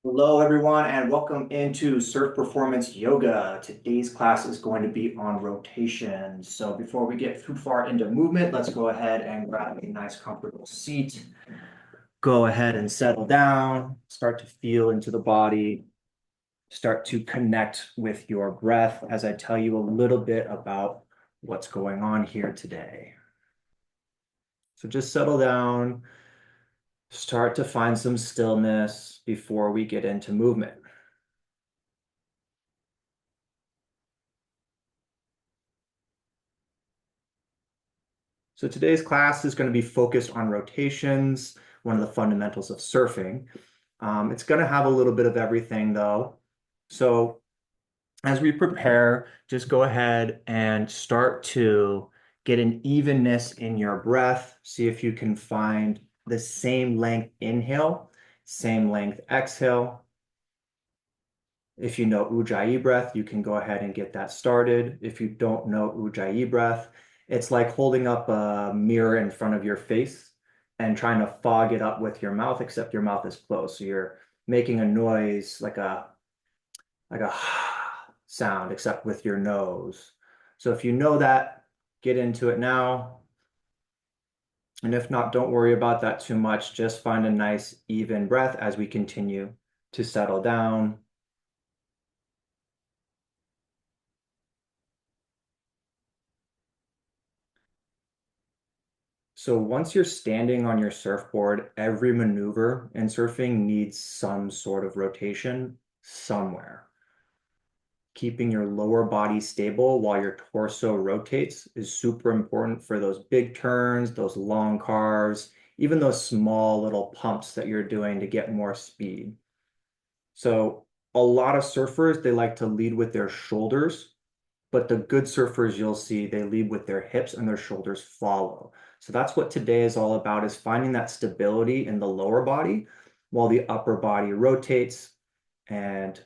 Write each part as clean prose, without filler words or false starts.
Hello, everyone, and welcome into Surf Performance Yoga. Today's class is going to be on rotation. So before we get too far into movement, let's go ahead and grab a nice comfortable seat. Go ahead and settle down, start to feel into the body, start to connect with your breath as I tell you a little bit about what's going on here today. So just settle down, start to find some stillness before we get into movement. So today's class is going to be focused on rotations, one of the fundamentals of surfing. It's going to have a little bit of everything though. So as we prepare, just go ahead and start to get an evenness in your breath. See if you can find the same length inhale, same length exhale. If you know Ujjayi breath, you can go ahead and get that started. If you don't know Ujjayi breath, it's like holding up a mirror in front of your face and trying to fog it up with your mouth, except your mouth is closed. So you're making a noise like a sound, except with your nose. So if you know that, get into it now. And if not, don't worry about that too much. Just find a nice even breath as we continue to settle down. So once you're standing on your surfboard, every maneuver in surfing needs some sort of rotation somewhere. Keeping your lower body stable while your torso rotates is super important for those big turns, those long carves, even those small little pumps that you're doing to get more speed. So a lot of surfers, they like to lead with their shoulders, but the good surfers you'll see, they lead with their hips and their shoulders follow. So that's what today is all about, is finding that stability in the lower body while the upper body rotates and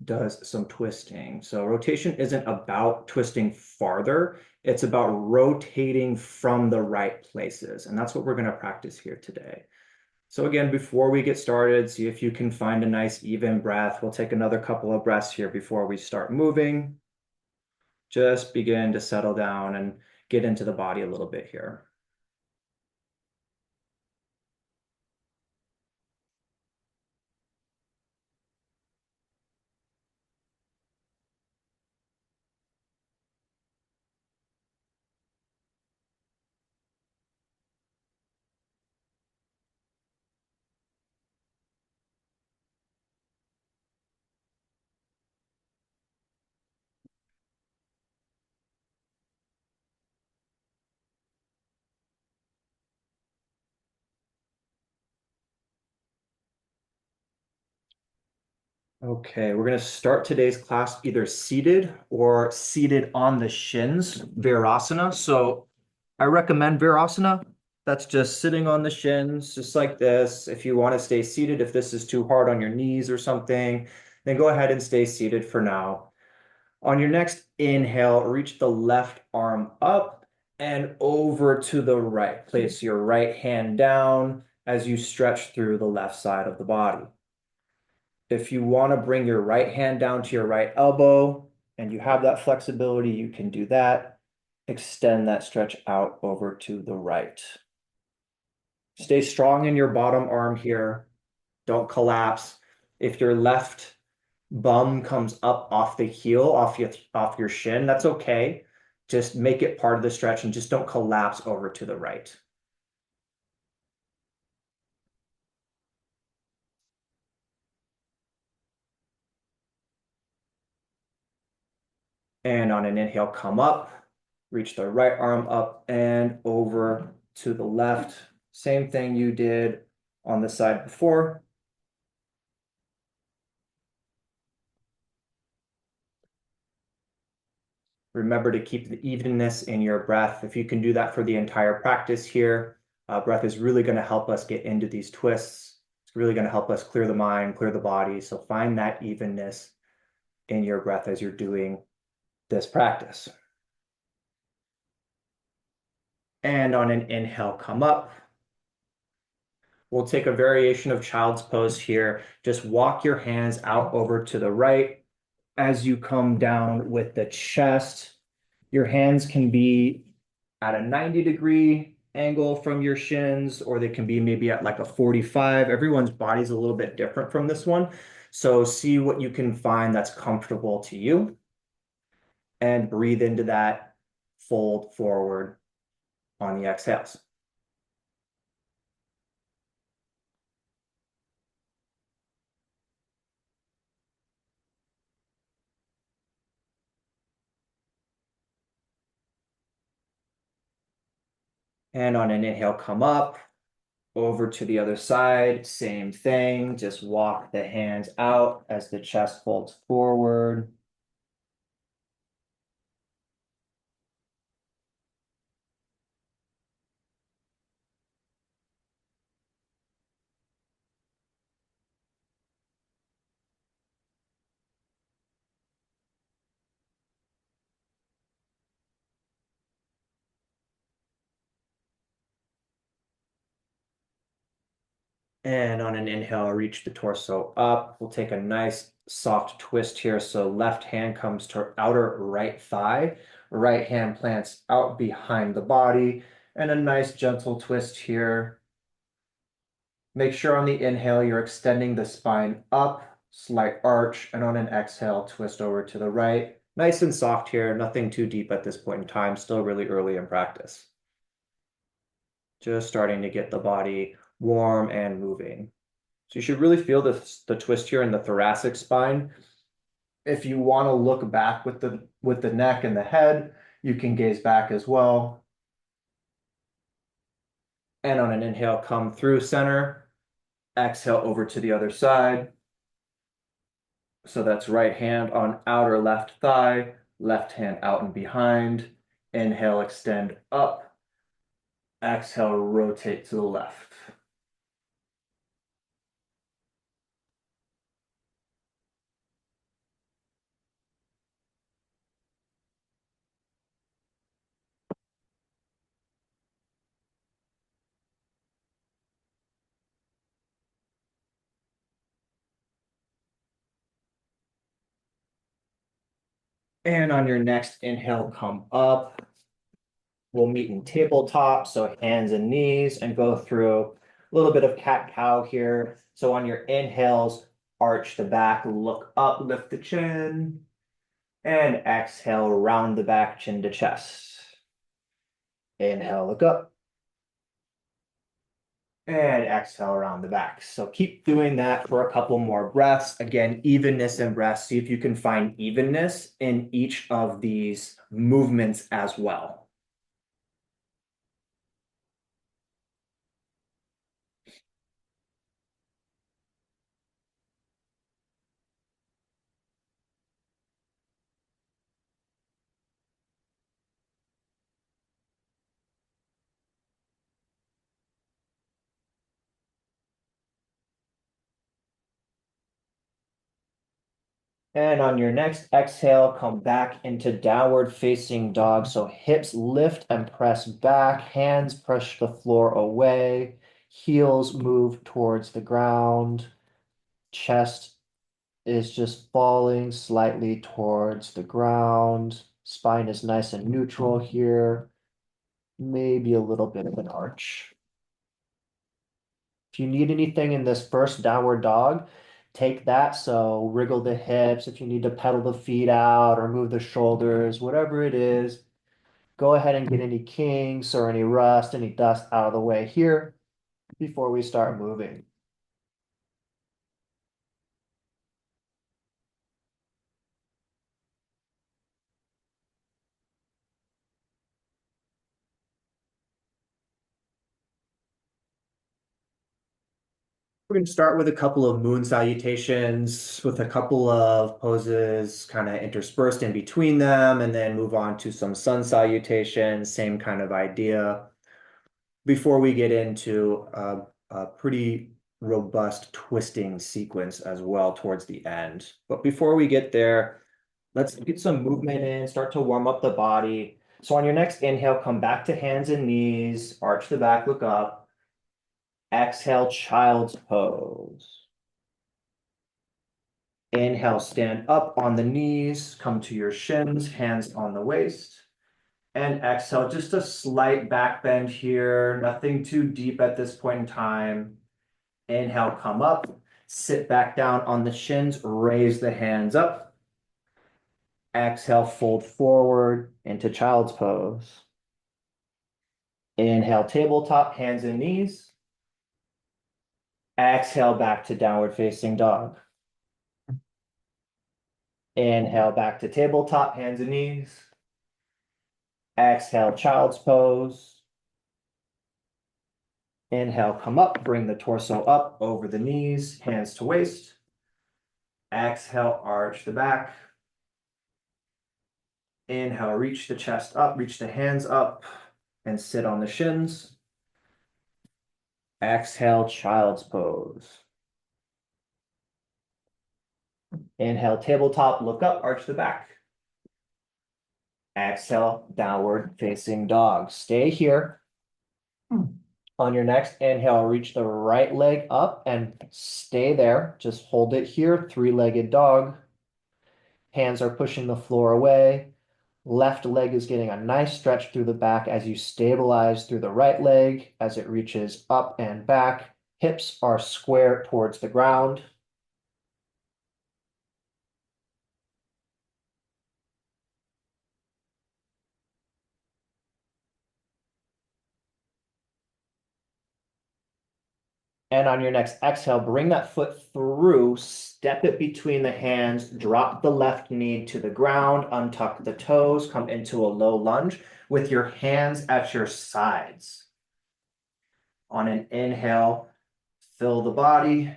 does some twisting. So rotation isn't about twisting farther, it's about rotating from the right places. And that's what we're going to practice here today. So again, before we get started, see if you can find a nice even breath. We'll take another couple of breaths here before we start moving. Just begin to settle down and get into the body a little bit here. Okay, we're going to start today's class either seated or seated on the shins, Virasana. So I recommend Virasana. That's just sitting on the shins, just like this. If you want to stay seated, if this is too hard on your knees or something, then go ahead and stay seated for now. On your next inhale, reach the left arm up and over to the right. Place your right hand down as you stretch through the left side of the body. If you want to bring your right hand down to your right elbow and you have that flexibility, you can do that. Extend that stretch out over to the right. Stay strong in your bottom arm here. Don't collapse. If your left bum comes up off the heel, off your shin, that's okay. Just make it part of the stretch and just don't collapse over to the right. And on an inhale, come up, reach the right arm up and over to the left. Same thing you did on the side before. Remember to keep the evenness in your breath. If you can do that for the entire practice here, breath is really going to help us get into these twists. It's really going to help us clear the mind, clear the body. So find that evenness in your breath as you're doing this practice. And on an inhale, come up. We'll take a variation of child's pose here. Just walk your hands out over to the right as you come down with the chest. Your hands can be at a 90-degree angle from your shins, or they can be maybe at like a 45. Everyone's body's a little bit different from this one. So see what you can find that's comfortable to you and breathe into that, fold forward on the exhales. And on an inhale, come up over to the other side. Same thing. Just walk the hands out as the chest folds forward. And on an inhale, reach the torso up. We'll take a nice soft twist here. So left hand comes to outer right thigh. Right hand plants out behind the body. And a nice gentle twist here. Make sure on the inhale, you're extending the spine up, slight arch, and on an exhale, twist over to the right. Nice and soft here, nothing too deep at this point in time, still really early in practice. Just starting to get the body warm and moving. So you should really feel the twist here in the thoracic spine. If you want to look back with the neck and the head, you can gaze back as well. And on an inhale, come through center. Exhale over to the other side. So that's right hand on outer left thigh, left hand out and behind. Inhale, extend up. Exhale, rotate to the left. And on your next inhale, come up. We'll meet in tabletop, so hands and knees, and go through a little bit of cat-cow here. So on your inhales, arch the back, look up, lift the chin, and exhale, round the back, chin to chest. Inhale, look up, and exhale, around the back. So keep doing that for a couple more breaths. Again, evenness in breaths. See if you can find evenness in each of these movements as well. And on your next exhale, come back into downward facing dog. So hips lift and press back, hands push the floor away, heels move towards the ground, chest is just falling slightly towards the ground, spine is nice and neutral here, maybe a little bit of an arch. If you need anything in this first downward dog, take that. So wriggle the hips if you need to pedal the feet out or move the shoulders, whatever it is. Go ahead and get any kinks or any rust, any dust out of the way here before we start moving. We're going to start with a couple of moon salutations with a couple of poses kind of interspersed in between them, and then move on to some sun salutations, same kind of idea, before we get into a pretty robust twisting sequence as well towards the end. But before we get there, let's get some movement in, start to warm up the body. So on your next inhale, come back to hands and knees, arch the back, look up. Exhale, child's pose. Inhale, stand up on the knees, come to your shins, hands on the waist. And exhale, just a slight back bend here, nothing too deep at this point in time. Inhale, come up, sit back down on the shins, raise the hands up. Exhale, fold forward into child's pose. Inhale, tabletop, hands and knees. Exhale, back to downward facing dog. Inhale, back to tabletop, hands and knees. Exhale, child's pose. Inhale, come up, bring the torso up over the knees, hands to waist. Exhale, arch the back. Inhale, reach the chest up, reach the hands up, and sit on the shins. Exhale, child's pose. Inhale, tabletop, look up, arch the back. Exhale, downward facing dog. Stay here. On your next inhale, reach the right leg up and stay there. Just hold it here, three-legged dog. Hands are pushing the floor away. Left leg is getting a nice stretch through the back as you stabilize through the right leg as it reaches up and back. Hips are square towards the ground. And on your next exhale, bring that foot through, step it between the hands, drop the left knee to the ground, untuck the toes, come into a low lunge with your hands at your sides. On an inhale, fill the body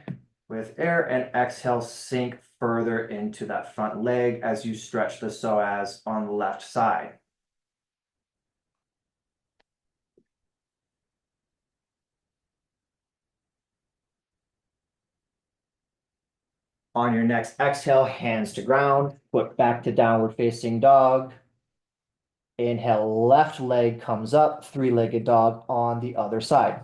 with air, and exhale, sink further into that front leg as you stretch the psoas on the left side. On your next exhale, hands to ground, foot back to downward facing dog. Inhale, left leg comes up, three-legged dog on the other side.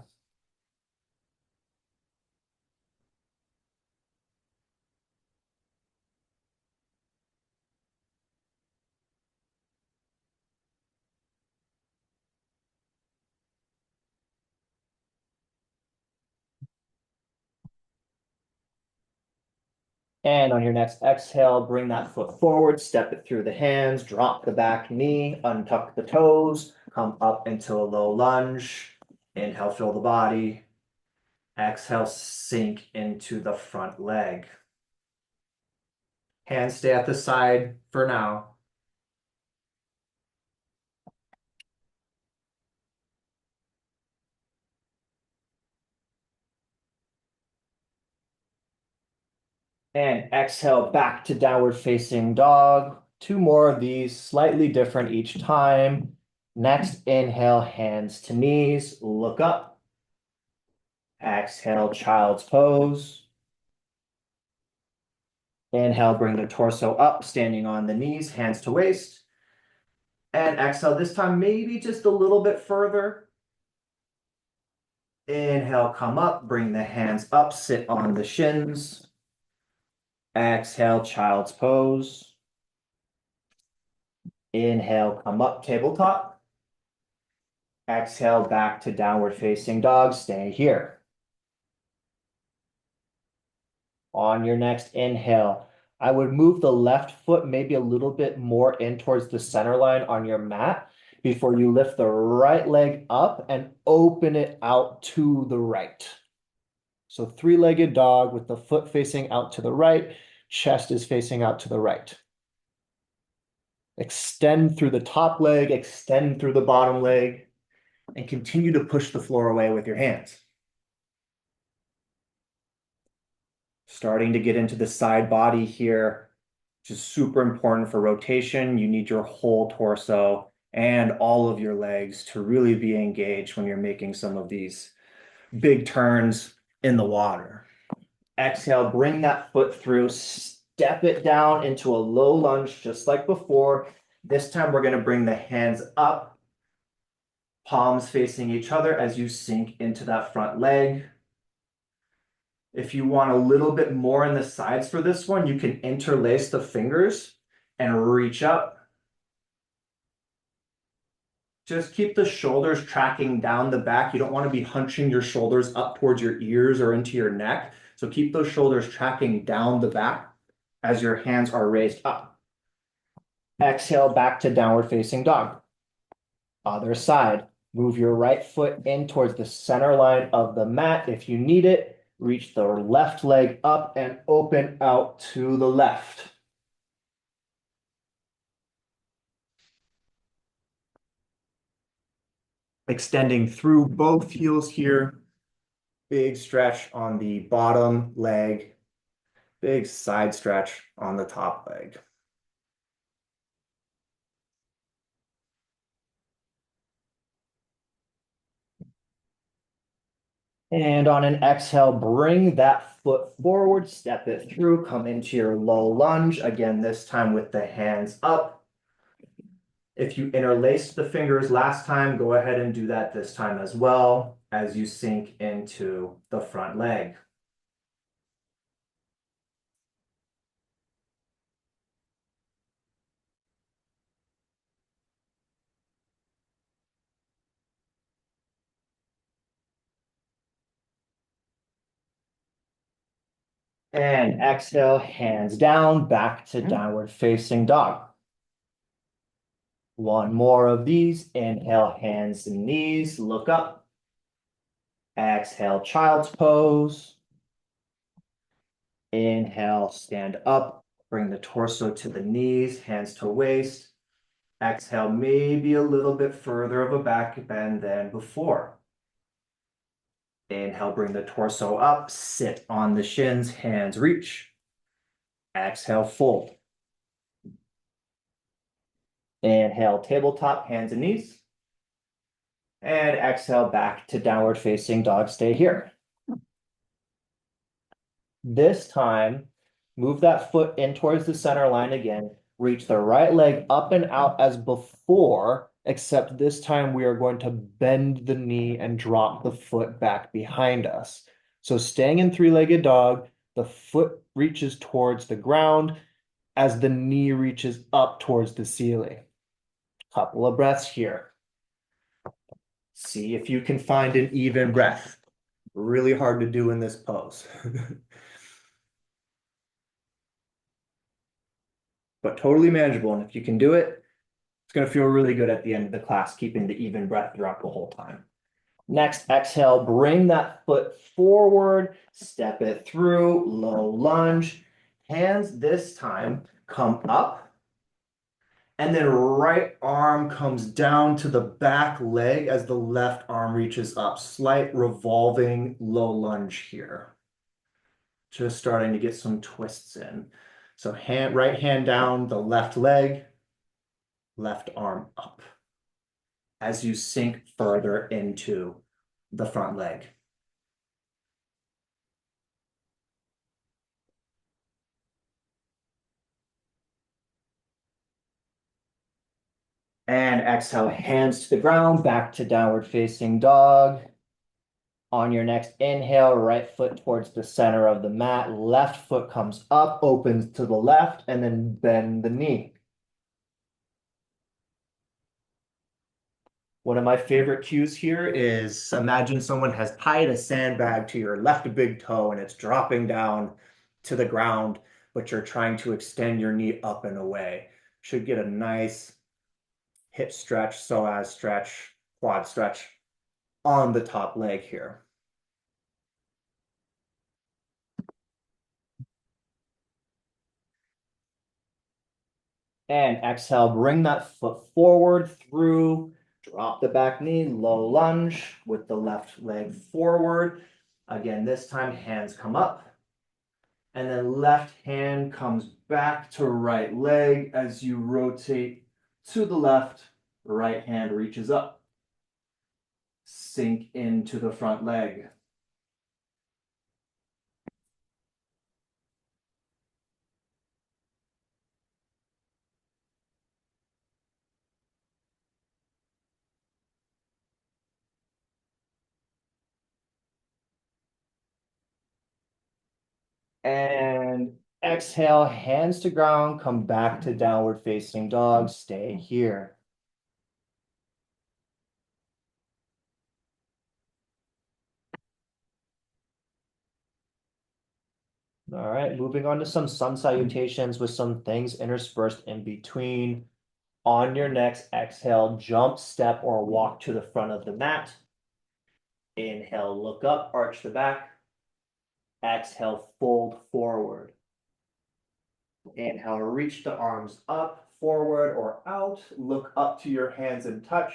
And on your next exhale, bring that foot forward, step it through the hands, drop the back knee, untuck the toes, come up into a low lunge. Inhale, fill the body. Exhale, sink into the front leg. Hands stay at the side for now. And exhale back to downward facing dog. Two more of these, slightly different each time. Next, inhale, hands to knees, look up. Exhale, child's pose. Inhale, bring the torso up, standing on the knees, hands to waist. And exhale, this time maybe just a little bit further. Inhale, come up, bring the hands up, sit on the shins. Exhale, child's pose. Inhale, come up, tabletop. Exhale, back to downward facing dog. Stay here. On your next inhale, I would move the left foot maybe a little bit more in towards the center line on your mat before you lift the right leg up and open it out to the right. So three-legged dog with the foot facing out to the right, chest is facing out to the right. Extend through the top leg, extend through the bottom leg, and continue to push the floor away with your hands. Starting to get into the side body here, which is super important for rotation. You need your whole torso and all of your legs to really be engaged when you're making some of these big turns in the water. Exhale, bring that foot through, step it down into a low lunge, just like before. This time we're going to bring the hands up, palms facing each other as you sink into that front leg. If you want a little bit more in the sides for this one, you can interlace the fingers and reach up. Just keep the shoulders tracking down the back. You don't want to be hunching your shoulders up towards your ears or into your neck. So keep those shoulders tracking down the back as your hands are raised up. Exhale back to downward facing dog. Other side. Move your right foot in towards the center line of the mat. If you need it, reach the left leg up and open out to the left. Extending through both heels here. Big stretch on the bottom leg. Big side stretch on the top leg. And on an exhale, bring that foot forward, step it through, come into your low lunge. Again, this time with the hands up. If you interlaced the fingers last time, go ahead and do that this time as well as you sink into the front leg. And exhale, hands down, back to downward facing dog. One more of these. Inhale, hands and knees, look up. Exhale, child's pose. Inhale, stand up, bring the torso to the knees, hands to waist. Exhale, maybe a little bit further of a back bend than before. Inhale, bring the torso up, sit on the shins, hands reach. Exhale, fold. Inhale, tabletop, hands and knees. And exhale, back to downward facing dog. Stay here. This time, move that foot in towards the center line again. Reach the right leg up and out as before, except this time we are going to bend the knee and drop the foot back behind us. So staying in three-legged dog, the foot reaches towards the ground as the knee reaches up towards the ceiling. Couple of breaths here. See if you can find an even breath. Really hard to do in this pose. But totally manageable. And if you can do it, it's going to feel really good at the end of the class, keeping the even breath throughout the whole time. Next, exhale, bring that foot forward, step it through, low lunge. Hands this time come up, and then right arm comes down to the back leg as the left arm reaches up. Slight revolving low lunge here. Just starting to get some twists in. So right hand down the left leg, left arm up as you sink further into the front leg. And exhale, hands to the ground, back to downward facing dog. On your next inhale, right foot towards the center of the mat, left foot comes up, opens to the left, and then bend the knee. One of my favorite cues here is imagine someone has tied a sandbag to your left big toe and it's dropping down to the ground, but you're trying to extend your knee up and away. Should get a nice hip stretch, psoas stretch, quad stretch on the top leg here. And exhale, bring that foot forward through, drop the back knee, low lunge with the left leg forward. Again, this time hands come up. And then left hand comes back to right leg as you rotate to the left, right hand reaches up. Sink into the front leg. And exhale, hands to ground, come back to downward facing dog, stay here. All right, moving on to some sun salutations with some things interspersed in between. On your next exhale, jump, step, or walk to the front of the mat. Inhale, look up, arch the back. Exhale, fold forward. Inhale, reach the arms up, forward, or out. Look up to your hands and touch.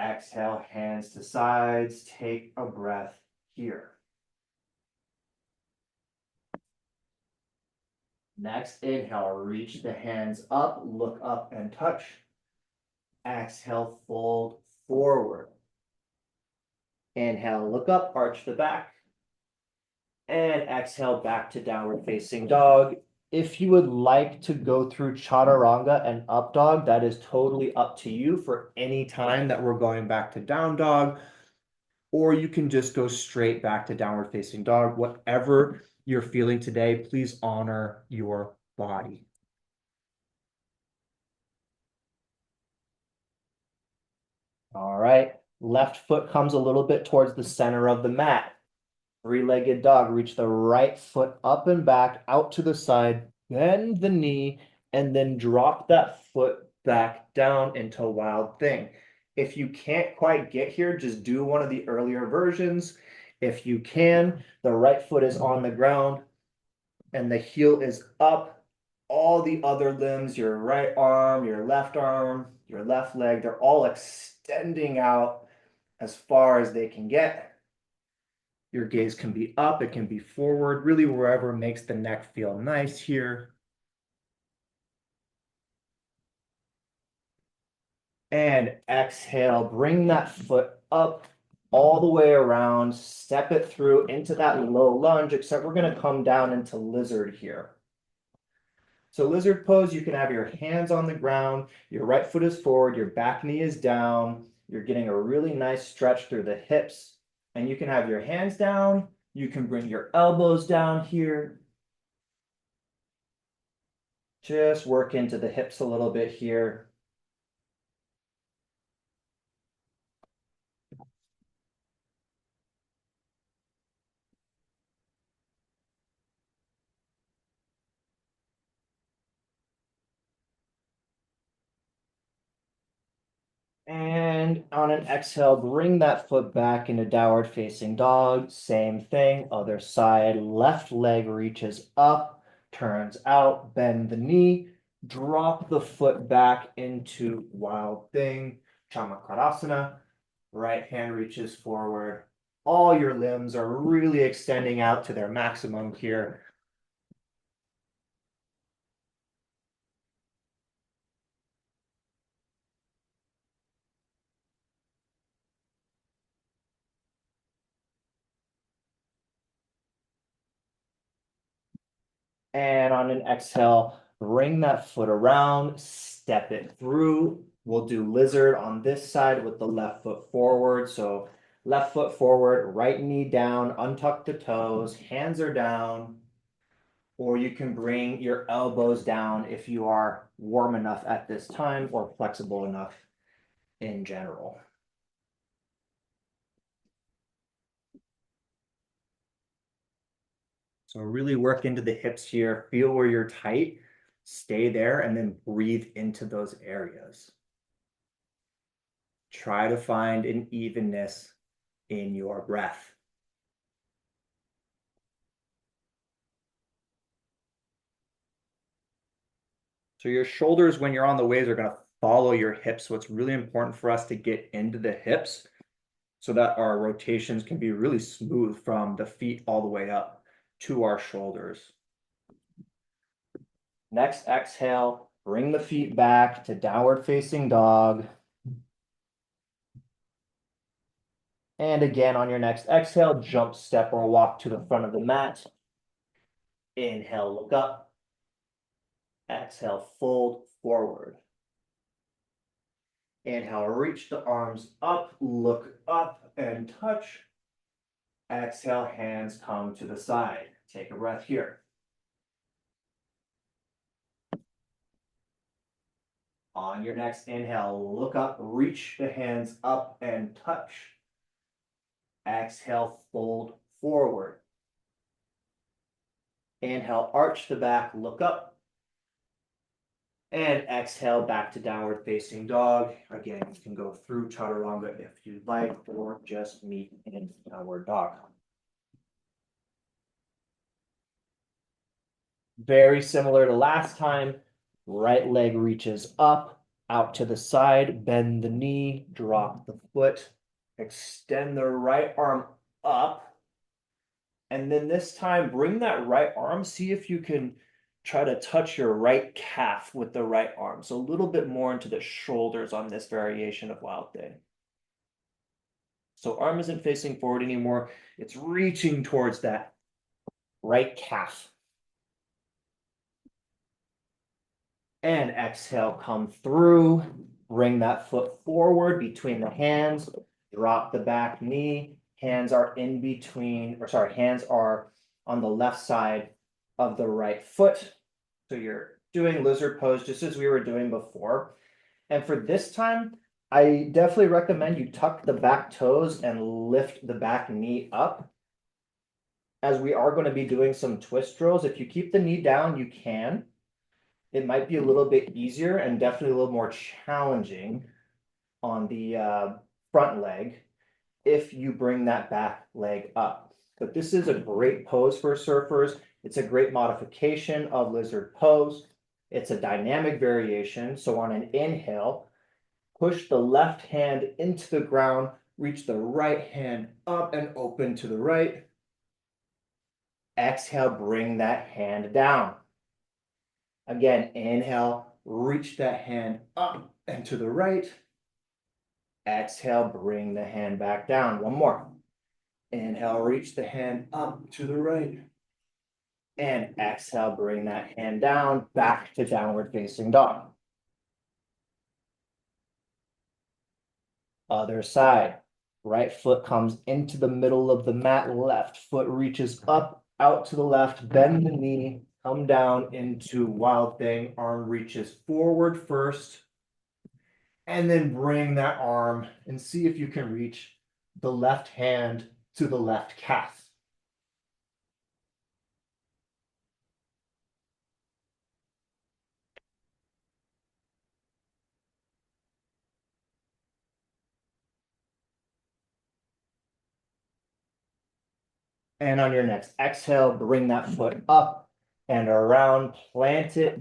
Exhale, hands to sides. Take a breath here. Next, inhale, reach the hands up, look up and touch. Exhale, fold forward. Inhale, look up, arch the back. And exhale back to downward facing dog. If you would like to go through chaturanga and up dog, that is totally up to you for any time that we're going back to down dog, or you can just go straight back to downward facing dog. Whatever you're feeling today, please honor your body. All right, left foot comes a little bit towards the center of the mat. Three-legged dog, reach the right foot up and back, out to the side, bend the knee, and then drop that foot back down into wild thing. If you can't quite get here, just do one of the earlier versions. If you can, the right foot is on the ground and the heel is up. All the other limbs, your right arm, your left leg, they're all extending out as far as they can get. Your gaze can be up, it can be forward, really wherever makes the neck feel nice here. And exhale, bring that foot up all the way around, step it through into that low lunge, except we're going to come down into lizard here. So lizard pose, you can have your hands on the ground, your right foot is forward, your back knee is down, you're getting a really nice stretch through the hips, and you can have your hands down, you can bring your elbows down here. Just work into the hips a little bit here. And on an exhale, bring that foot back into downward facing dog. Same thing, other side. Left leg reaches up, turns out, bend the knee, drop the foot back into wild thing, Chamakarasana. Right hand reaches forward. All your limbs are really extending out to their maximum here. And on an exhale, bring that foot around, step it through. We'll do lizard on this side with the left foot forward. So left foot forward, right knee down, untuck the toes, hands are down. Or you can bring your elbows down if you are warm enough at this time or flexible enough in general. So really work into the hips here, feel where you're tight, stay there, and then breathe into those areas. Try to find an evenness in your breath. So your shoulders, when you're on the waves, are going to follow your hips. So it's really important for us to get into the hips so that our rotations can be really smooth from the feet all the way up to our shoulders. Next exhale, bring the feet back to downward facing dog. And again, on your next exhale, jump, step, or walk to the front of the mat. Inhale, look up. Exhale, fold forward. Inhale, reach the arms up, look up and touch. Exhale, hands come to the side. Take a breath here. On your next inhale, look up, reach the hands up and touch. Exhale, fold forward. Inhale, arch the back, look up. And exhale, back to downward facing dog. Again, you can go through chaturanga if you'd like, or just meet in downward dog. Very similar to last time. Right leg reaches up, out to the side, bend the knee, drop the foot, extend the right arm up. And then this time, bring that right arm, see if you can try to touch your right calf with the right arm. So a little bit more into the shoulders on this variation of Wild Thing. So arm isn't facing forward anymore. It's reaching towards that right calf. And exhale, come through. Bring that foot forward between the hands. Drop the back knee. Hands are in between, or sorry, hands are on the left side of the right foot. So you're doing lizard pose just as we were doing before. And for this time, I definitely recommend you tuck the back toes and lift the back knee up. As we are going to be doing some twist drills, if you keep the knee down, you can. It might be a little bit easier and definitely a little more challenging on the front leg if you bring that back leg up. But this is a great pose for surfers. It's a great modification of lizard pose. It's a dynamic variation. So on an inhale, push the left hand into the ground, reach the right hand up and open to the right. Exhale, bring that hand down. Again, inhale, reach that hand up and to the right. Exhale, bring the hand back down. One more. Inhale, reach the hand up to the right. And exhale, bring that hand down, back to downward facing dog. Other side. Right foot comes into the middle of the mat. Left foot reaches up, out to the left. Bend the knee. Come down into Wild Thing. Arm reaches forward first. And then bring that arm and see if you can reach the left hand to the left calf. And on your next exhale, bring that foot up and around, plant it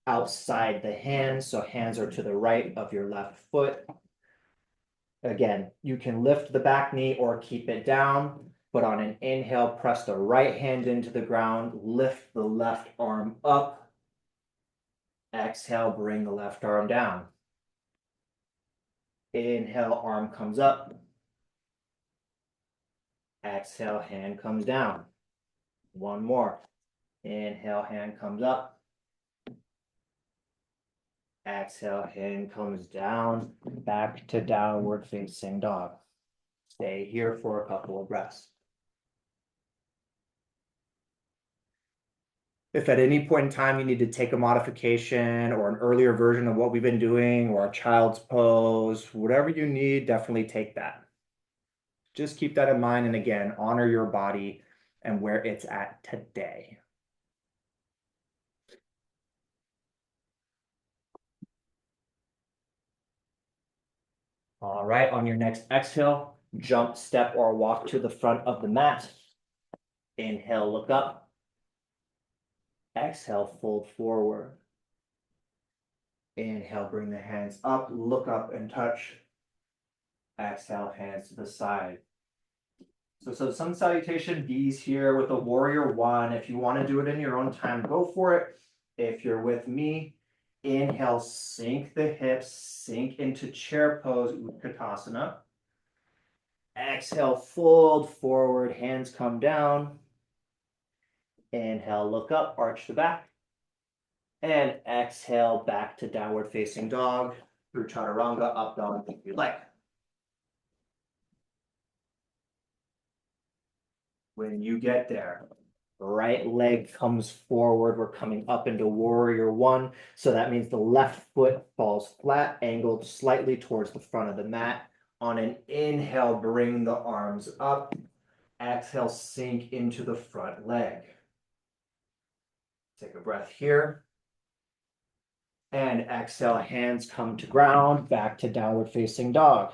outside the hands. So hands are to the right of your left foot. Again, you can lift the back knee or keep it down, but on an inhale, press the right hand into the ground, lift the left arm up. Exhale, bring the left arm down. Inhale, arm comes up. Exhale, hand comes down. One more. Inhale, hand comes up. Exhale, hand comes down, back to downward facing dog. Stay here for a couple of breaths. If at any point in time you need to take a modification or an earlier version of what we've been doing or a child's pose, whatever you need, definitely take that. Just keep that in mind. And again, honor your body and where it's at today. All right, on your next exhale, jump, step, or walk to the front of the mat. Inhale, look up. Exhale, fold forward. Inhale, bring the hands up, look up and touch. Exhale, hands to the side. So sun salutation V's here with a warrior one. If you want to do it in your own time, go for it. If you're with me, inhale, sink the hips, sink into chair pose, Utkatasana. Exhale, fold forward, hands come down. Inhale, look up, arch the back. And exhale, back to downward facing dog through chaturanga, up dog if you like. When you get there, Right leg comes forward. We're coming up into warrior one. So that means the left foot falls flat, angled slightly towards the front of the mat. On an inhale, bring the arms up. Exhale, sink into the front leg. Take a breath here. And exhale, hands come to ground, back to downward facing dog.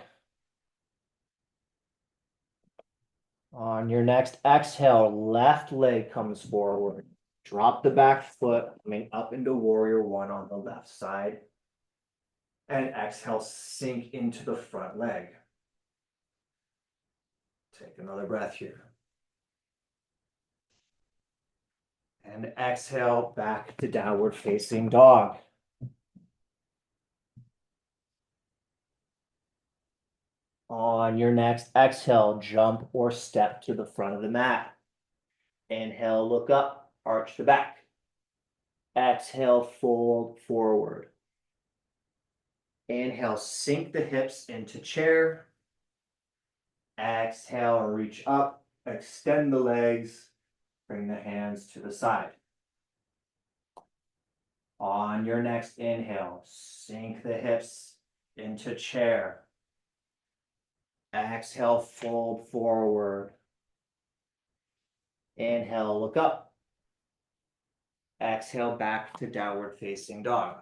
On your next exhale, left leg comes forward. Drop the back foot, coming up into warrior one on the left side. And exhale, sink into the front leg. Take another breath here. And exhale, back to downward facing dog. On your next exhale, jump or step to the front of the mat. Inhale, look up, arch the back. Exhale, fold forward. Inhale, sink the hips into chair. Exhale, reach up, extend the legs, bring the hands to the side. On your next inhale, sink the hips into chair. Exhale, fold forward. Inhale, look up. Exhale, back to downward facing dog.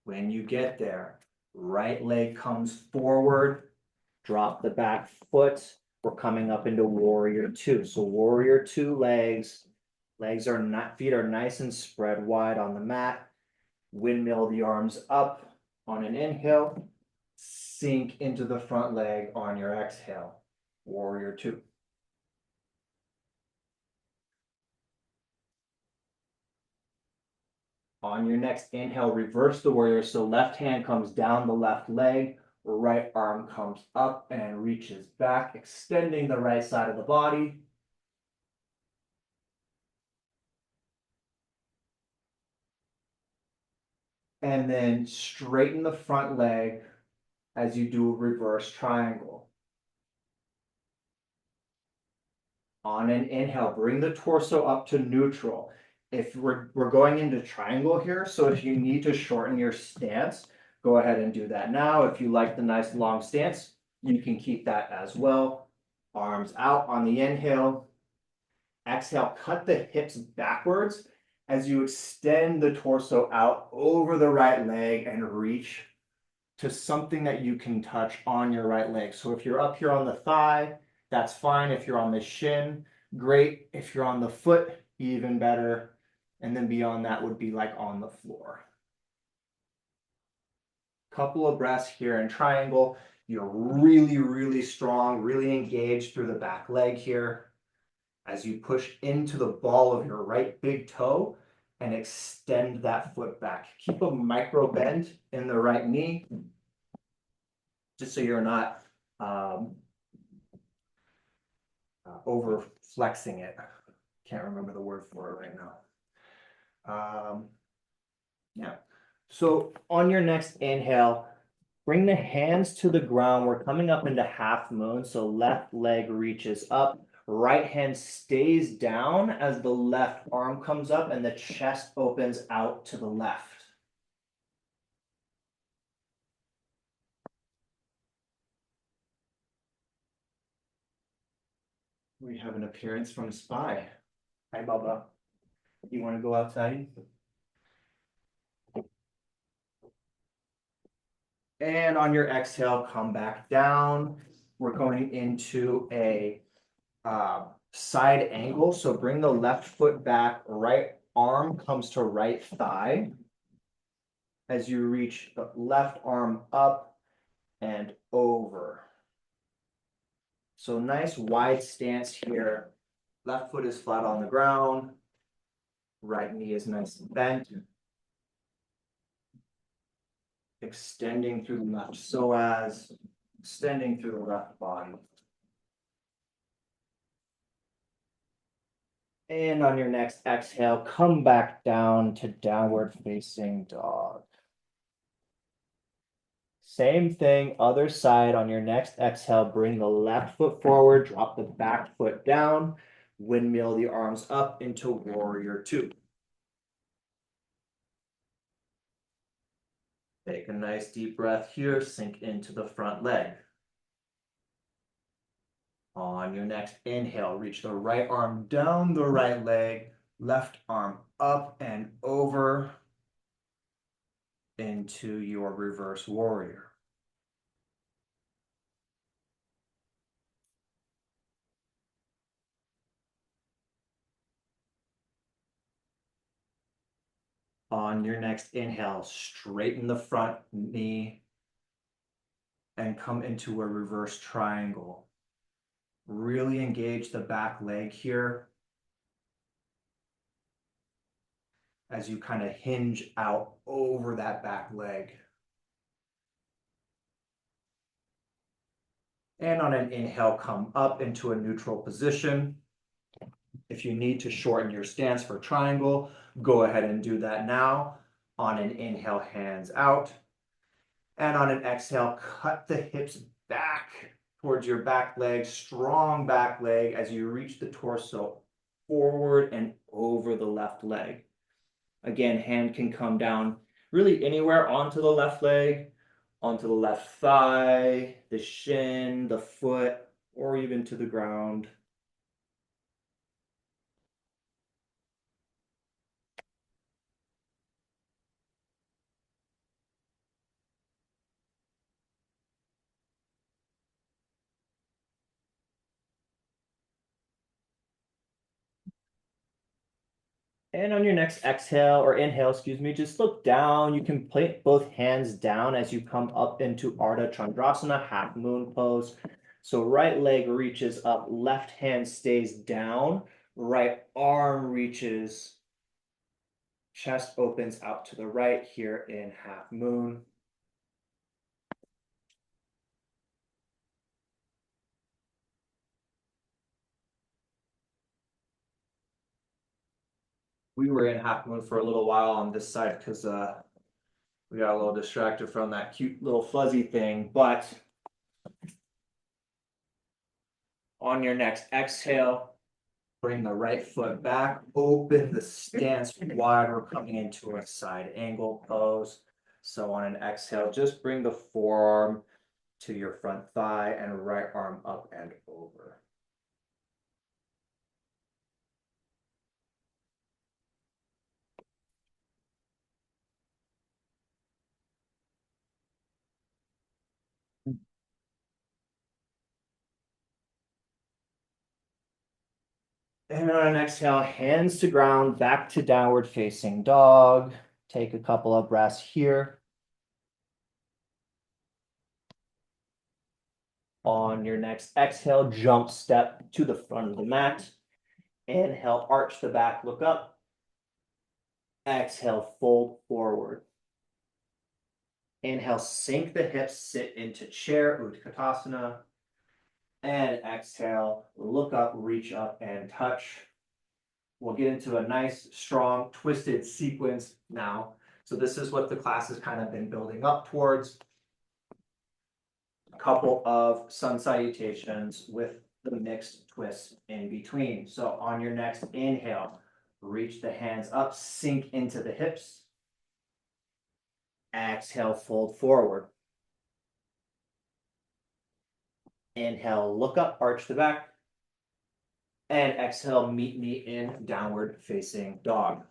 When you get there, right leg comes forward, drop the back foot. We're coming up into warrior two. So warrior two legs are not, feet are nice and spread wide on the mat. Windmill the arms up on an inhale, sink into the front leg on your exhale. Warrior two. On your next inhale, reverse the warrior. So left hand comes down the left leg, right arm comes up and reaches back, extending the right side of the body. And then straighten the front leg as you do a reverse triangle. On an inhale, bring the torso up to neutral. If we're going into triangle here, so if you need to shorten your stance, go ahead and do that now. If you like the nice long stance, you can keep that as well. Arms out on the inhale. Exhale, cut the hips backwards as you extend the torso out over the right leg and reach to something that you can touch on your right leg. So if you're up here on the thigh, that's fine. If you're on the shin, great. If you're on the foot, even better. And then beyond that would be like on the floor. Couple of breaths here in triangle. You're really, really strong, really engaged through the back leg here as you push into the ball of your right big toe and extend that foot back. Keep a micro bend in the right knee, just so you're not over flexing it. Can't remember the word for it right now. Yeah. So on your next inhale, bring the hands to the ground. We're coming up into half moon. So left leg reaches up. Right hand stays down as the left arm comes up and the chest opens out to the left. We have an appearance from Spy. Hi, Bubba. You want to go outside? And on your exhale, come back down. We're going into a side angle. So bring the left foot back, right arm comes to right thigh. As you reach the left arm up and over. So nice wide stance here. Left foot is flat on the ground. Right knee is nice and bent. Extending through the left psoas, extending through the left body. And on your next exhale, come back down to downward facing dog. Same thing, other side. On your next exhale, bring the left foot forward, drop the back foot down, windmill the arms up into warrior two. Take a nice deep breath here, sink into the front leg. On your next inhale, reach the right arm down the right leg, left arm up and over into your reverse warrior. On your next inhale, straighten the front knee and come into a reverse triangle. Really engage the back leg here as you kind of hinge out over that back leg. And on an inhale, come up into a neutral position. If you need to shorten your stance for triangle, go ahead and do that now. On an inhale, hands out. And on an exhale, cut the hips back towards your back leg, strong back leg as you reach the torso forward and over the left leg. Again, hand can come down really anywhere onto the left leg, onto the left thigh, the shin, the foot, or even to the ground. And on your next exhale or inhale, excuse me, just look down. You can place both hands down as you come up into Ardha Chandrasana, half moon pose. So right leg reaches up, left hand stays down, right arm reaches, chest opens out to the right here in half moon. We were in half moon for a little while on this side because we got a little distracted from that cute little fuzzy thing. But on your next exhale, bring the right foot back, open the stance wide. We're coming into a side angle pose. So on an exhale, just bring the forearm to your front thigh and right arm up and over. And on an exhale, hands to ground, back to downward facing dog. Take a couple of breaths here. On your next exhale, jump step to the front of the mat. Inhale, arch the back, look up. Exhale, fold forward. Inhale, sink the hips, sit into chair, Utkatasana. And exhale, look up, reach up, and touch. We'll get into a nice, strong, twisted sequence now. So this is what the class has kind of been building up towards. A couple of sun salutations with the mixed twists in between. So on your next inhale, reach the hands up, sink into the hips. Exhale, fold forward. Inhale, look up, arch the back. And exhale, meet me in downward facing dog.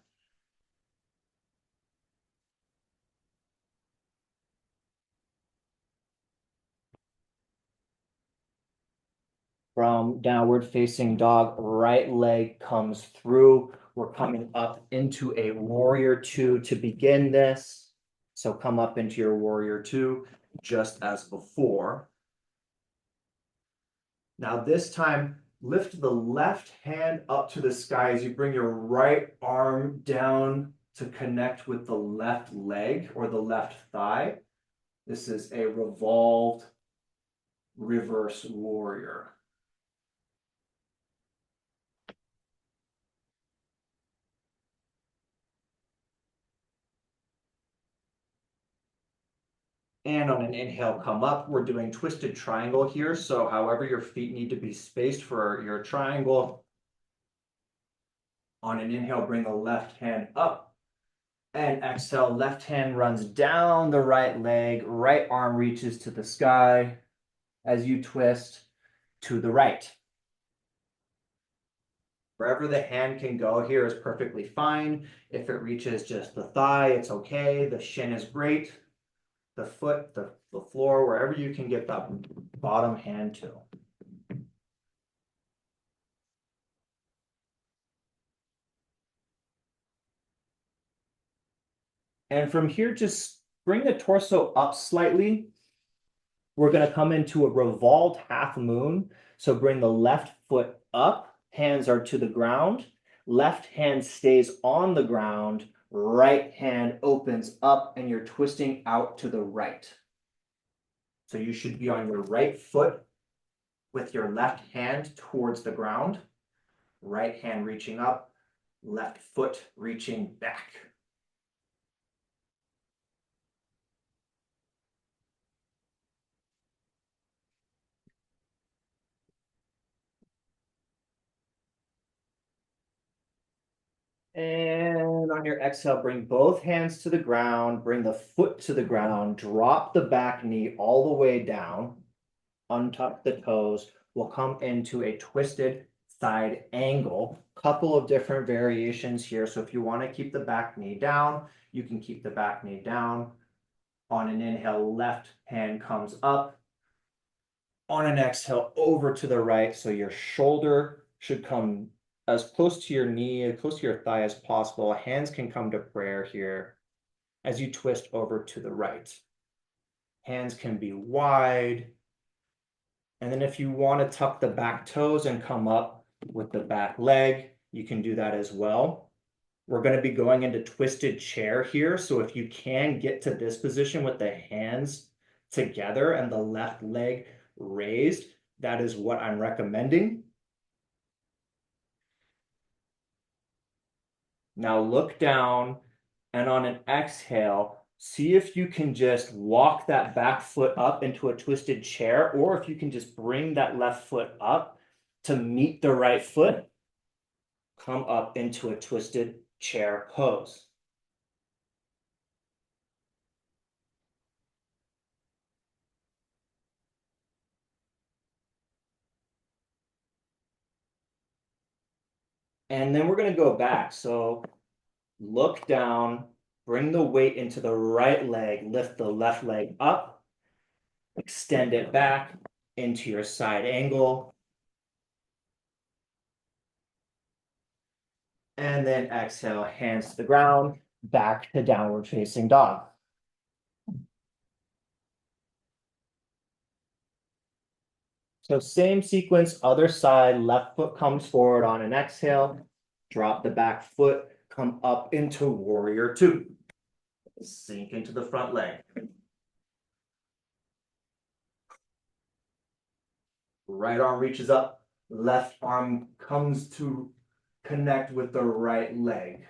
From downward facing dog, right leg comes through. We're coming up into a warrior two to begin this. So come up into your warrior two, just as before. Now this time, lift the left hand up to the sky as you bring your right arm down to connect with the left leg or the left thigh. This is a revolved reverse warrior. And on an inhale, come up. We're doing twisted triangle here. So however your feet need to be spaced for your triangle. On an inhale, bring the left hand up. And exhale, left hand runs down the right leg. Right arm reaches to the sky as you twist to the right. Wherever the hand can go here is perfectly fine. If it reaches just the thigh, it's okay. The shin is great. The foot, the floor, wherever you can get that bottom hand to. And from here, just bring the torso up slightly. We're going to come into a revolved half moon. So bring the left foot up, hands are to the ground. Left hand stays on the ground. Right hand opens up and you're twisting out to the right. So you should be on your right foot with your left hand towards the ground. Right hand reaching up, left foot reaching back. And on your exhale, bring both hands to the ground, bring the foot to the ground, drop the back knee all the way down, untuck the toes. We'll come into a twisted side angle. Couple of different variations here. So if you want to keep the back knee down, you can keep the back knee down. On an inhale, left hand comes up. On an exhale, over to the right. So your shoulder should come as close to your knee, as close to your thigh as possible. Hands can come to prayer here as you twist over to the right. Hands can be wide. And then if you want to tuck the back toes and come up with the back leg, you can do that as well. We're going to be going into twisted chair here. So if you can get to this position with the hands together and the left leg raised, that is what I'm recommending. Now look down and on an exhale, see if you can just walk that back foot up into a twisted chair, or if you can just bring that left foot up to meet the right foot, come up into a twisted chair pose. And then we're going to go back. So look down, bring the weight into the right leg, lift the left leg up, extend it back into your side angle. And then exhale, hands to the ground, back to downward facing dog. So same sequence, other side, left foot comes forward on an exhale, drop the back foot, come up into warrior two. Sink into the front leg. Right arm reaches up, left arm comes to connect with the right leg.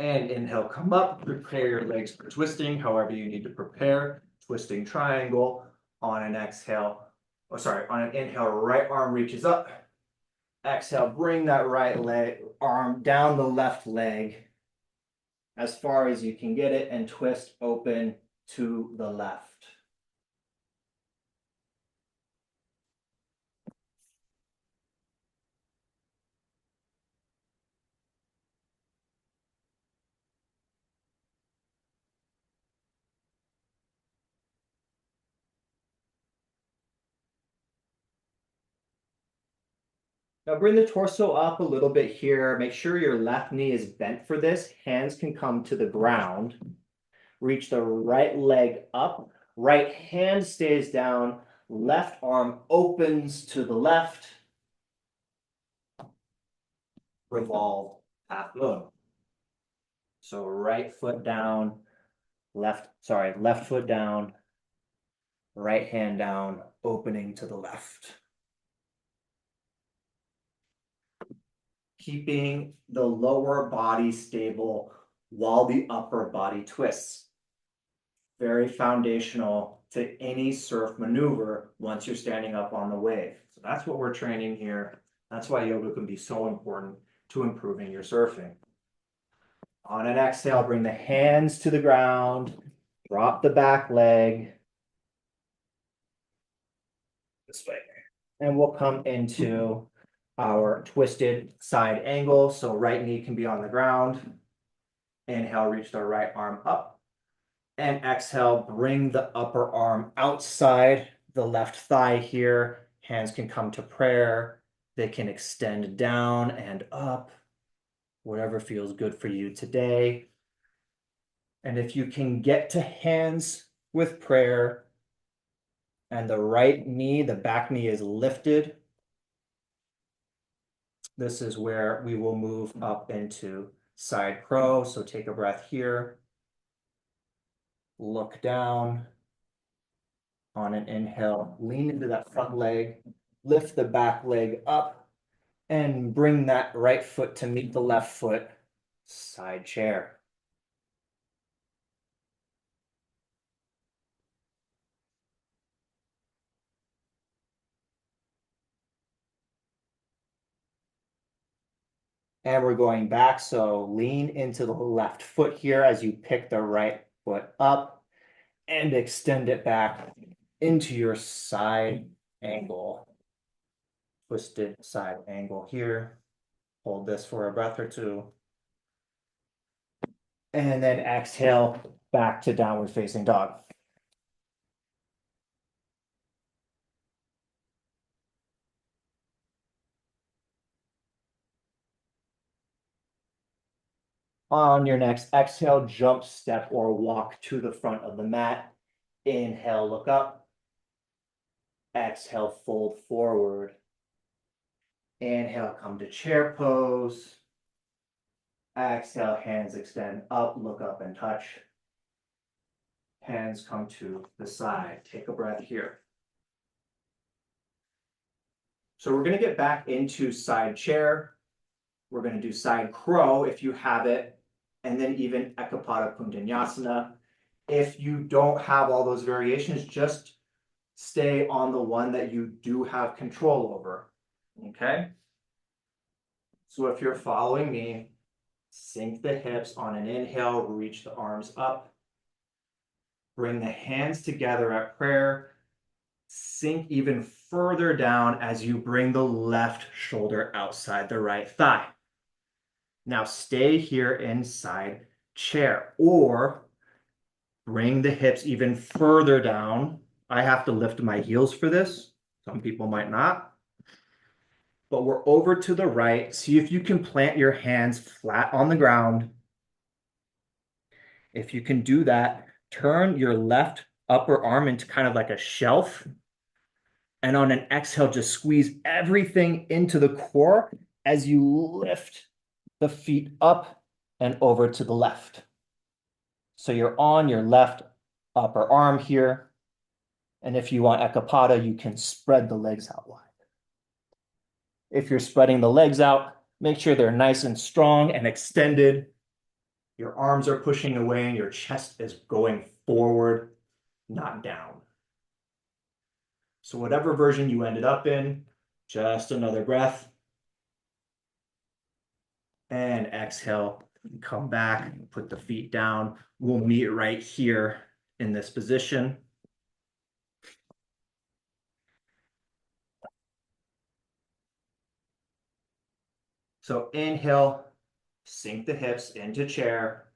And inhale, come up, prepare your legs for twisting, however you need to prepare. Twisting triangle. On an exhale, on an inhale, right arm reaches up. Exhale, bring that right leg arm down the left leg as far as you can get it and twist open to the left. Now bring the torso up a little bit here. Make sure your left knee is bent for this. Hands can come to the ground. Reach the right leg up. Right hand stays down. Left arm opens to the left. Revolve half moon. So right foot down, left foot down, right hand down, opening to the left. keeping the lower body stable while the upper body twists. Very foundational to any surf maneuver once you're standing up on the wave. So that's what we're training here. That's why yoga can be so important to improving your surfing. On an exhale, bring the hands to the ground, drop the back leg. This way. And we'll come into our twisted side angle. So right knee can be on the ground. Inhale, reach the right arm up. And exhale, bring the upper arm outside the left thigh here. Hands can come to prayer. They can extend down and up, whatever feels good for you today. And if you can get to hands with prayer and the right knee, the back knee is lifted, this is where we will move up into side crow. So take a breath here. Look down. On an inhale, lean into that front leg, lift the back leg up, and bring that right foot to meet the left foot, side chair. And we're going back, so lean into the left foot here as you pick the right foot up and extend it back into your side angle. Twisted side angle here. Hold this for a breath or two. And then exhale back to downward facing dog. On your next exhale, jump, step, or walk to the front of the mat. Inhale, look up. Exhale, fold forward. Inhale, come to chair pose. Exhale, hands extend up, look up and touch. Hands come to the side. Take a breath here. So we're going to get back into side chair. We're going to do side crow if you have it, and then even Ekapada Kundanyasana. If you don't have all those variations, just stay on the one that you do have control over, okay? So if you're following me, sink the hips on an inhale, reach the arms up. Bring the hands together at prayer. Sink even further down as you bring the left shoulder outside the right thigh. Now stay here inside chair, or bring the hips even further down. I have to lift my heels for this. Some people might not. But we're over to the right. See if you can plant your hands flat on the ground. If you can do that, turn your left upper arm into kind of like a shelf. And on an exhale, just squeeze everything into the core as you lift the feet up and over to the left. So you're on your left upper arm here. And if you want Ekapada, you can spread the legs out wide. If you're spreading the legs out, make sure they're nice and strong and extended. Your arms are pushing away and your chest is going forward, not down. So whatever version you ended up in, just another breath. And exhale, come back, put the feet down. We'll meet right here in this position. So inhale, sink the hips into chair.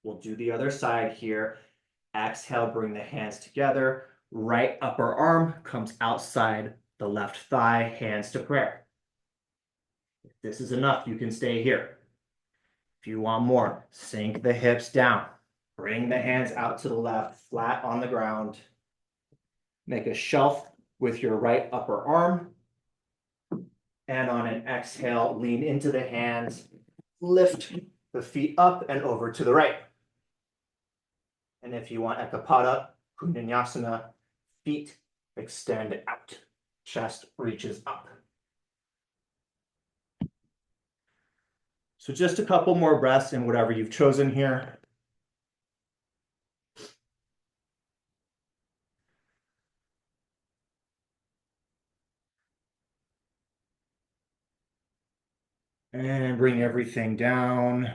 We'll do the other side here. Exhale, bring the hands together. Right upper arm comes outside the left thigh, hands to prayer. If this is enough, you can stay here. If you want more, sink the hips down. Bring the hands out to the left, flat on the ground. Make a shelf with your right upper arm. And on an exhale, lean into the hands, lift the feet up and over to the right. And if you want Ekapada, Kundanyasana, feet extend out, chest reaches up. So just a couple more breaths in whatever you've chosen here. And bring everything down.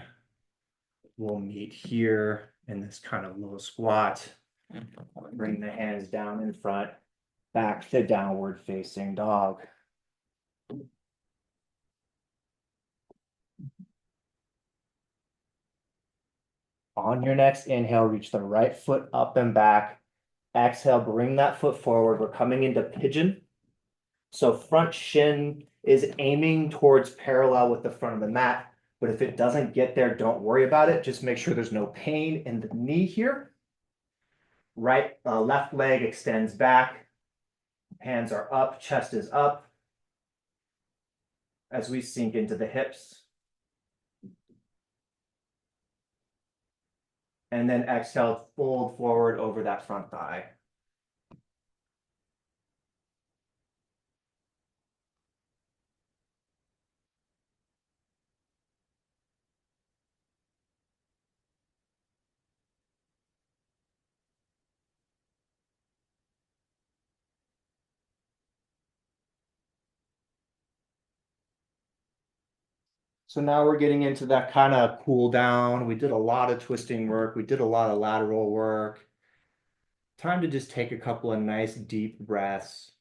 We'll meet here in this kind of low squat. Bring the hands down in front, back to downward facing dog. On your next inhale, reach the right foot up and back. Exhale, bring that foot forward. We're coming into pigeon. So front shin is aiming towards parallel with the front of the mat. But if it doesn't get there, don't worry about it. Just make sure there's no pain in the knee here. Left leg extends back. Hands are up, chest is up. As we sink into the hips. And then exhale, fold forward over that front thigh. So now we're getting into that kind of cool down. We did a lot of twisting work. We did a lot of lateral work. Time to just take a couple of nice deep breaths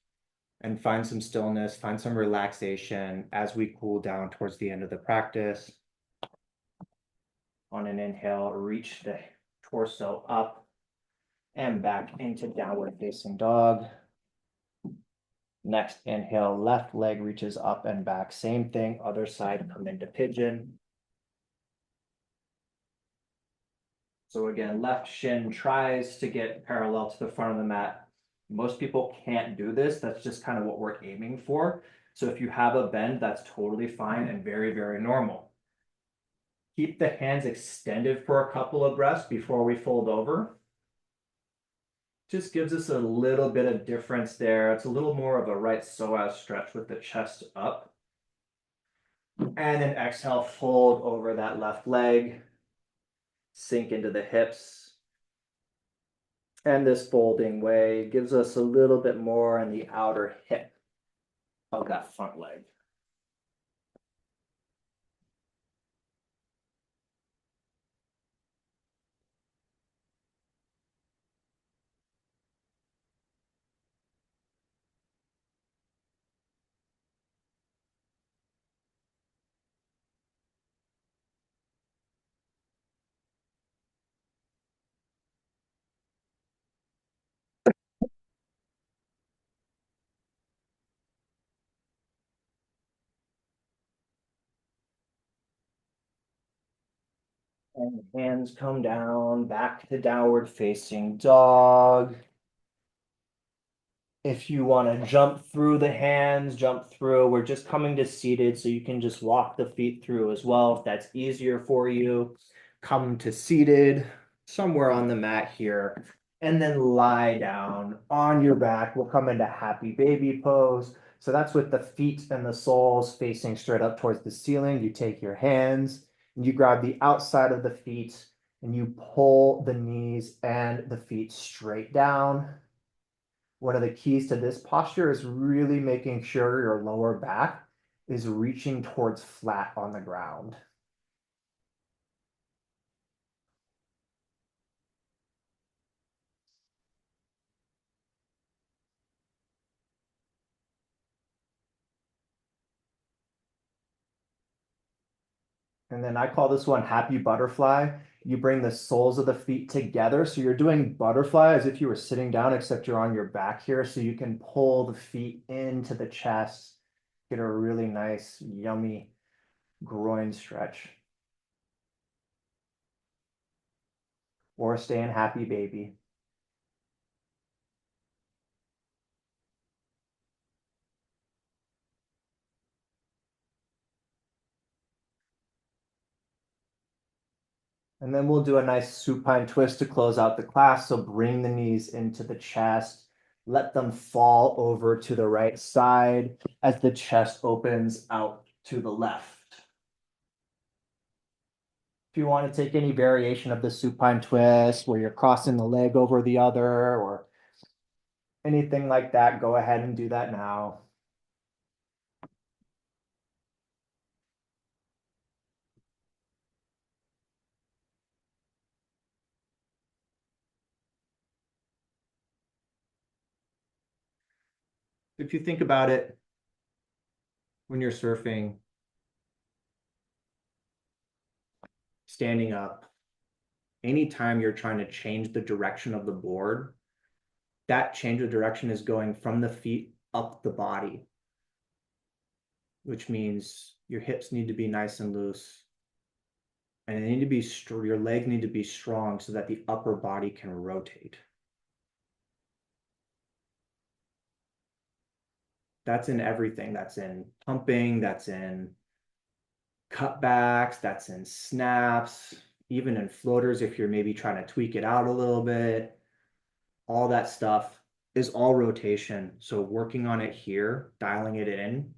and find some stillness, find some relaxation as we cool down towards the end of the practice. On an inhale, reach the torso up and back into downward facing dog. Next inhale, left leg reaches up and back. Same thing, other side, come into pigeon. So again, left shin tries to get parallel to the front of the mat. Most people can't do this. That's just kind of what we're aiming for. So if you have a bend, that's totally fine and very, very normal. Keep the hands extended for a couple of breaths before we fold over. Just gives us a little bit of difference there. It's a little more of a right psoas stretch with the chest up. And then exhale, fold over that left leg. Sink into the hips. And this folding way gives us a little bit more in the outer hip of that front leg. And hands come down, back to downward facing dog. If you want to jump through the hands, jump through. We're just coming to seated, so you can just walk the feet through as well if that's easier for you. Come to seated, somewhere on the mat here, and then lie down on your back. We'll come into happy baby pose. So that's with the feet and the soles facing straight up towards the ceiling. You take your hands and you grab the outside of the feet and you pull the knees and the feet straight down. One of the keys to this posture is really making sure your lower back is reaching towards flat on the ground. And then I call this one happy butterfly. You bring the soles of the feet together. So you're doing butterfly as if you were sitting down, except you're on your back here. So you can pull the feet into the chest, get a really nice, yummy groin stretch. Or stay in happy baby. And then we'll do a nice supine twist to close out the class. So bring the knees into the chest. Let them fall over to the right side as the chest opens out to the left. If you want to take any variation of the supine twist where you're crossing the leg over the other or anything like that, go ahead and do that now. If you think about it, when you're surfing, standing up, anytime you're trying to change the direction of the board, that change of direction is going from the feet up the body, which means your hips need to be nice and loose. And they need to be your legs need to be strong so that the upper body can rotate. That's in everything. That's in pumping, that's in cutbacks, that's in snaps, even in floaters if you're maybe trying to tweak it out a little bit. All that stuff is all rotation. So working on it here, dialing it in,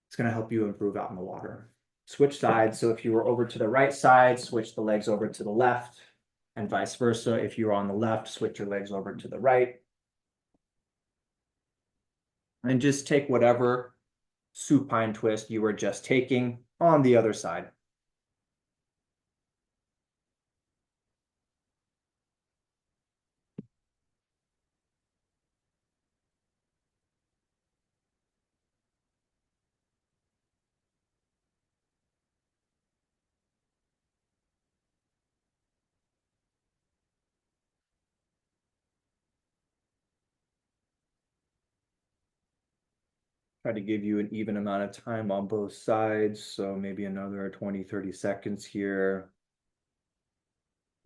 it's going to help you improve out in the water. Switch sides. So if you were over to the right side, switch the legs over to the left, and vice versa. If you were on the left, switch your legs over to the right. And just take whatever supine twist you were just taking on the other side. Try to give you an even amount of time on both sides. So maybe another 20, 30 seconds here.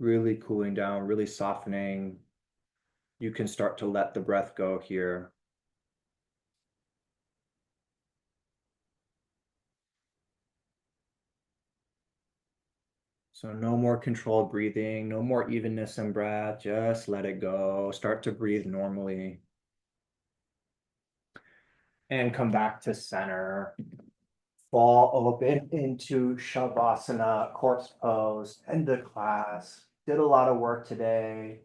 Really cooling down, really softening. You can start to let the breath go here. So no more controlled breathing, no more evenness in breath. Just let it go. Start to breathe normally. And come back to center. Fall open into Shavasana, corpse pose, end of class. Did a lot of work today.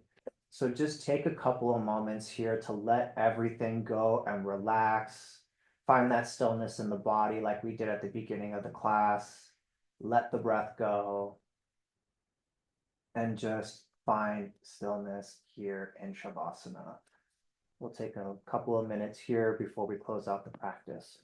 So just take a couple of moments here to let everything go and relax. Find that stillness in the body like we did at the beginning of the class. Let the breath go and just find stillness here in Shavasana. We'll take a couple of minutes here before we close out the practice.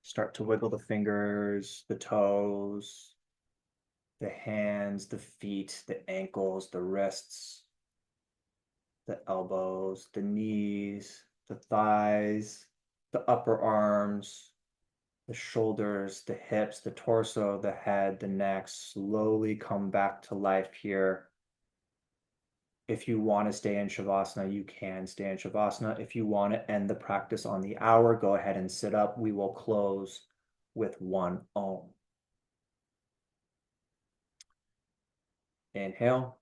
Start to wiggle the fingers, the toes, the hands, the feet, the ankles, the wrists, the elbows, the knees, the thighs, the upper arms, the shoulders, the hips, the torso, the head, the neck. Slowly come back to life here. If you want to stay in Shavasana, you can stay in Shavasana. If you want to end the practice on the hour, go ahead and sit up. We will close with one Om. Inhale.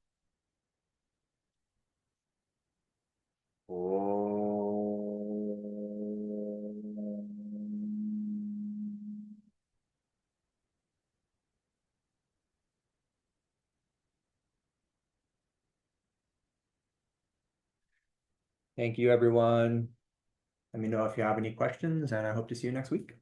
Om. Thank you, everyone. Let me know if you have any questions, and I hope to see you next week.